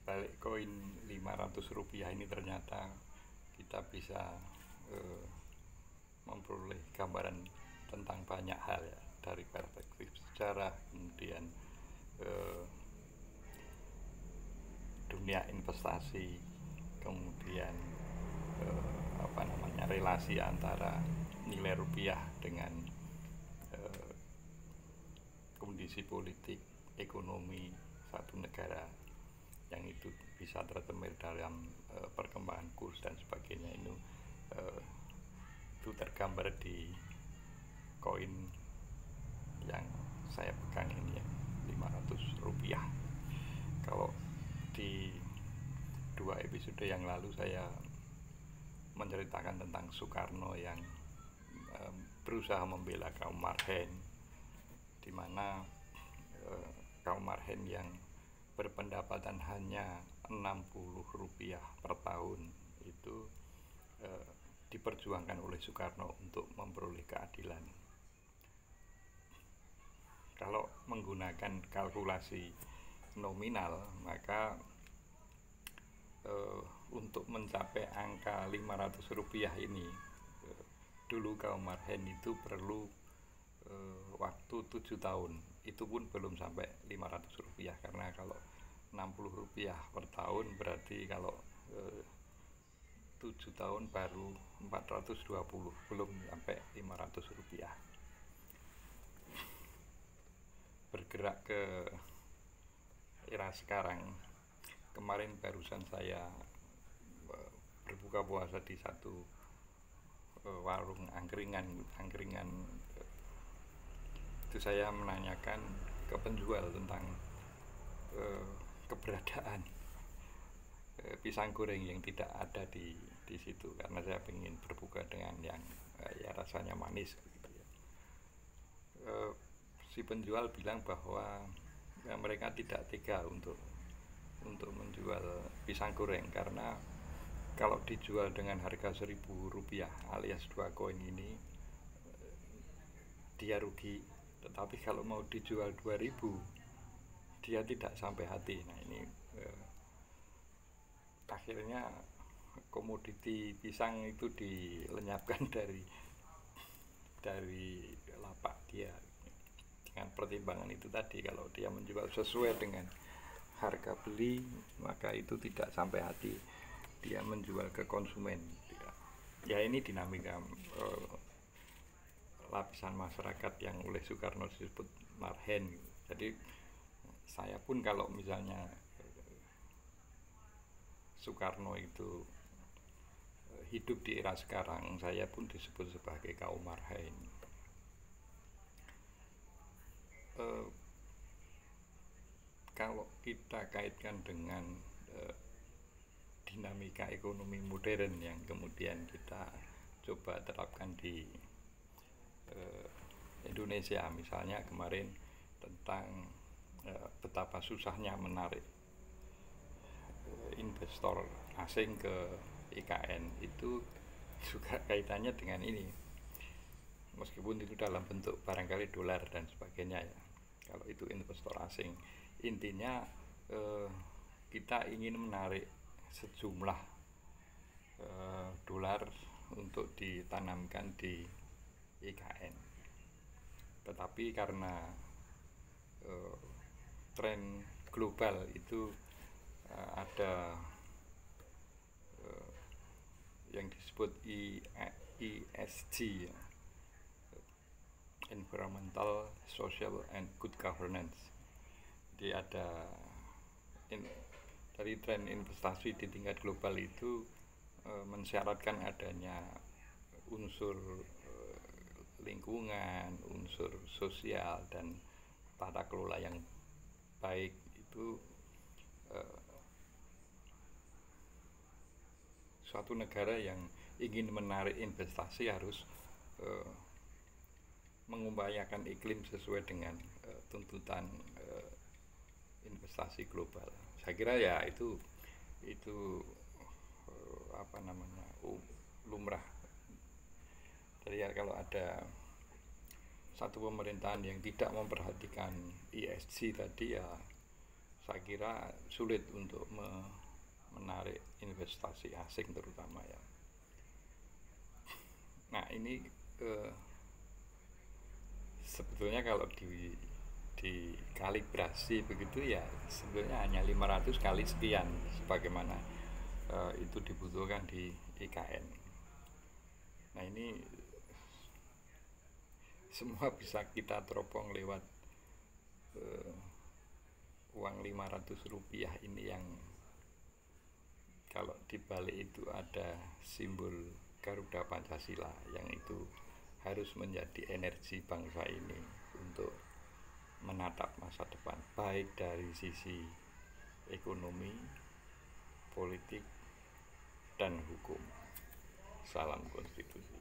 balik koin Rp500 ini ternyata kita bisa eh, memperoleh gambaran tentang banyak hal ya, dari perspektif sejarah, kemudian eh, dunia investasi, kemudian relasi antara nilai rupiah dengan eh, kondisi politik ekonomi satu negara, yang itu bisa tercermin dalam perkembangan kurs dan sebagainya. eh, itu tergambar di koin yang saya pegang ini ya, Rp500. Kalau di 2 episode yang lalu saya menceritakan tentang Soekarno yang berusaha membela kaum marhen, di mana kaum marhen yang berpendapatan hanya Rp60 per tahun itu diperjuangkan oleh Soekarno untuk memperoleh keadilan. Kalau menggunakan kalkulasi nominal, maka untuk mencapai angka Rp500 ini, dulu kaum marhen itu perlu waktu 7 tahun. Itu pun belum sampai Rp500, karena kalau Rp60 per tahun berarti kalau 7 tahun baru 420, belum sampai Rp500. Bergerak ke era sekarang, kemarin barusan saya berbuka puasa di satu warung angkringan itu. Saya menanyakan ke penjual tentang keberadaan pisang goreng yang tidak ada di situ, karena saya ingin berbuka dengan yang ya rasanya manis gitu ya. Si penjual bilang bahwa ya, mereka tidak tega untuk menjual pisang goreng, karena kalau dijual dengan harga Rp1.000 alias 2 koin ini dia rugi, tetapi kalau mau dijual 2.000 dia tidak sampai hati. Nah ini akhirnya komoditi pisang itu dilenyapkan dari lapak dia, dengan pertimbangan itu tadi. Kalau dia menjual sesuai dengan harga beli, maka itu tidak sampai hati, dia menjual ke konsumen. Ya ini dinamika lapisan masyarakat yang oleh Soekarno disebut marhen. Jadi saya pun kalau misalnya Soekarno itu hidup di era sekarang, saya pun disebut sebagai kaum marhen. Kalau kita kaitkan dengan dinamika ekonomi modern yang kemudian kita coba terapkan di Indonesia, misalnya kemarin tentang betapa susahnya menarik investor asing ke IKN, itu juga kaitannya dengan ini, meskipun itu dalam bentuk barangkali dolar dan sebagainya ya. Kalau itu investor asing, intinya kita ingin menarik sejumlah dolar untuk ditanamkan di IKN, tetapi karena tren global itu ada yang disebut ESG, Environmental, Social, and Good Governance. Jadi ada dari tren investasi di tingkat global itu mensyaratkan adanya unsur lingkungan, unsur sosial, dan tata kelola yang baik. Itu suatu negara yang ingin menarik investasi harus mengupayakan iklim sesuai dengan tuntutan investasi global. Saya kira ya itu lumrah. Jadi ya, kalau ada satu pemerintahan yang tidak memperhatikan ESG tadi, ya saya kira sulit untuk menarik investasi asing terutama ya. Nah ini sebetulnya kalau dikalibrasi begitu ya sebenarnya hanya 500 kali sekian sebagaimana itu dibutuhkan di IKN. Nah ini semua bisa kita teropong lewat uang 500 rupiah ini yang kalau dibalik itu ada simbol Garuda Pancasila yang itu harus menjadi energi bangsa ini untuk menatap masa depan baik dari sisi ekonomi, politik, dan hukum. Salam konstitusi.